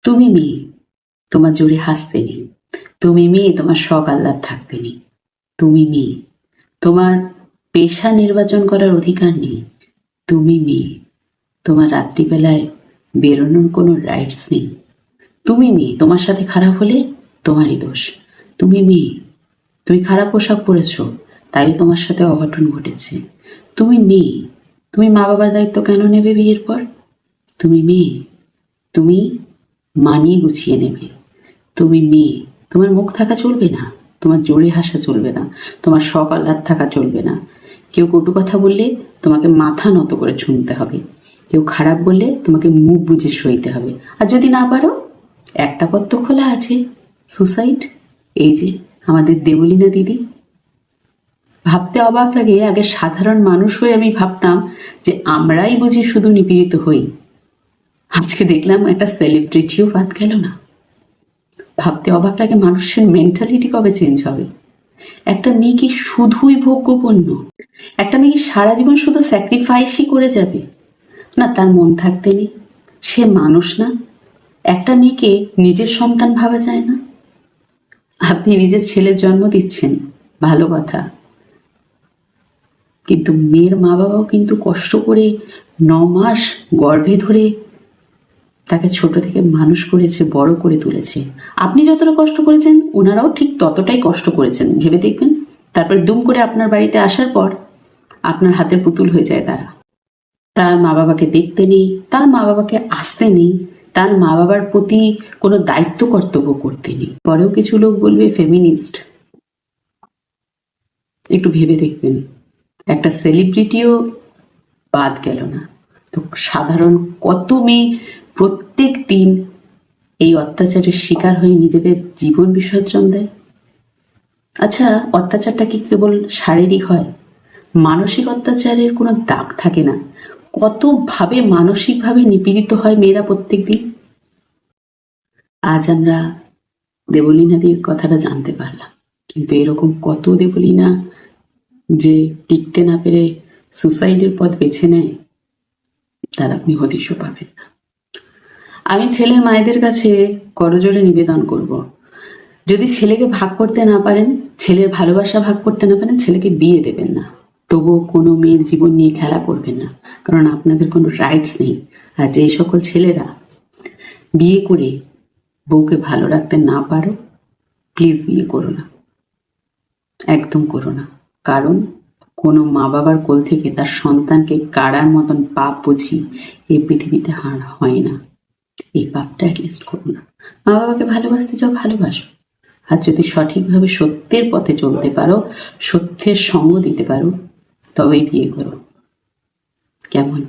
তুমি মেয়ে, তোমার জোরে হাসতে নেই। তুমি মেয়ে, তোমার শখ আহ্লাদ থাকতে নেই। তুমি মেয়ে, তোমার পেশা নির্বাচন করার অধিকার নেই। তুমি মেয়ে, তোমার রাত্রিবেলায় বেরোনোর কোনো রাইটস নেই। তুমি মেয়ে, তোমার সাথে খারাপ হলে তোমারই দোষ। তুমি মেয়ে, তুমি খারাপ পোশাক পরেছ, তাই তোমার সাথে অঘটন ঘটেছে। তুমি মেয়ে, তুমি মা বাবার দায়িত্ব কেন নেবে বিয়ের পর? তুমি মেয়ে, তুমি মানিয়ে গুছিয়ে নেবে। তুমি মেয়ে, তোমার মুখ থাকা চলবে না, তোমার জোরে হাসা চলবে না, তোমার শখ আহ্লাদ থাকা চলবে না। কেউ কটু কথা বললে তোমাকে মাথা নত করে শুনতে হবে। কেউ খারাপ বললে তোমাকে মুখ বুজে সইতে হবে। আর যদি না পারো, একটা পথ তো খোলা আছে, সুসাইড। এই যে আমাদের দেবলীনা দিদি। ভাবতে অবাক লাগে, আগে সাধারণ মানুষ হয়ে আমি ভাবতাম যে আমরাই বুঝি শুধু নিপীড়িত হই। আজকে দেখলাম একটা সেলিব্রিটিও বাদ গেল না। ভাবতে অবাক লাগে মানুষের মেন্টালিটি কবে চেঞ্জ হবে। একটা মেয়ে কি শুধুই ভোগ্যপণ্য? একটা মেয়ে কি সারা জীবন শুধু স্যাক্রিফাইসই করে যাবে? না, তার মন থাকতে নেই, সে মানুষ না। একটা মেয়েকে নিজের সন্তান ভাবা যায় না? আপনি নিজের ছেলের জন্ম দিচ্ছেন, ভালো কথা, কিন্তু মেয়ের মা বাবাও কিন্তু কষ্ট করে 9 মাস গর্ভে ধরে তাকে ছোট থেকে মানুষ করেছে, বড় করে তুলেছে। আপনি যতটা কষ্ট করেছেন ওনারাও ঠিক ততটাই কষ্ট করেছেন, ভেবে দেখবেন। তারপর দুম করে আপনার বাড়িতে আসার পর আপনার হাতের পুতুল হয়ে যায় তারা। তার মা বাবাকে দেখতে নেই, তার মা বাবাকে আসতে নেই, তার মা বাবার প্রতি কোনো দায়িত্ব কর্তব্য করতে নেই। পরেও কিছু লোক বলবে ফেমিনিস্ট। একটু ভেবে দেখবেন, একটা সেলিব্রিটিও বাদ গেল না। তো সাধারণ কত মেয়ে প্রত্যেক দিন এই অত্যাচারের শিকার হয়ে নিজেদের জীবন বিসর্জন দেয়। আচ্ছা, অত্যাচারটা কি কেবল শারীরিক হয়? মানসিক অত্যাচারের কোনো দাগ থাকে না? কতভাবে মানসিকভাবে নিপীড়িত হয় মেয়েরা প্রত্যেক দিন। আজ আমরা দেবলীনাদির কথাটা জানতে পারলাম, কিন্তু এরকম কত দেবলীনা যে টিকতে না পেরে সুসাইডের পথ বেছে নেয়, তার আপনি হদিশও পাবেন না। আমি ছেলের মায়েদের কাছে করজোড়ে নিবেদন করব, যদি ছেলেকে ভাগ করতে না পারেন, ছেলের ভালোবাসা ভাগ করতে না পারেন, ছেলেকে বিয়ে দেবেন না। তবুও কোনো মেয়ের জীবন নিয়ে খেলা করবেন না, কারণ আপনাদের কোনো রাইটস নেই। আর যে সকল ছেলেরা বিয়ে করে বউকে ভালো রাখতে না পারো, প্লিজ বিয়ে করো না, একদম করো না। কারণ কোনো মা বাবার কোল থেকে তার সন্তানকে কাড়ার মতন পাপ বুঝি এই পৃথিবীতে হার হয় না। এই পাপটা অ্যাটলিস্ট করো না। মা বাবাকে ভালোবাসতে চাও, ভালোবাসো। আর যদি সঠিকভাবে সত্যের পথে চলতে পারো, সত্যের সঙ্গ দিতে পারো, তবেই বিয়ে করো। কেমন?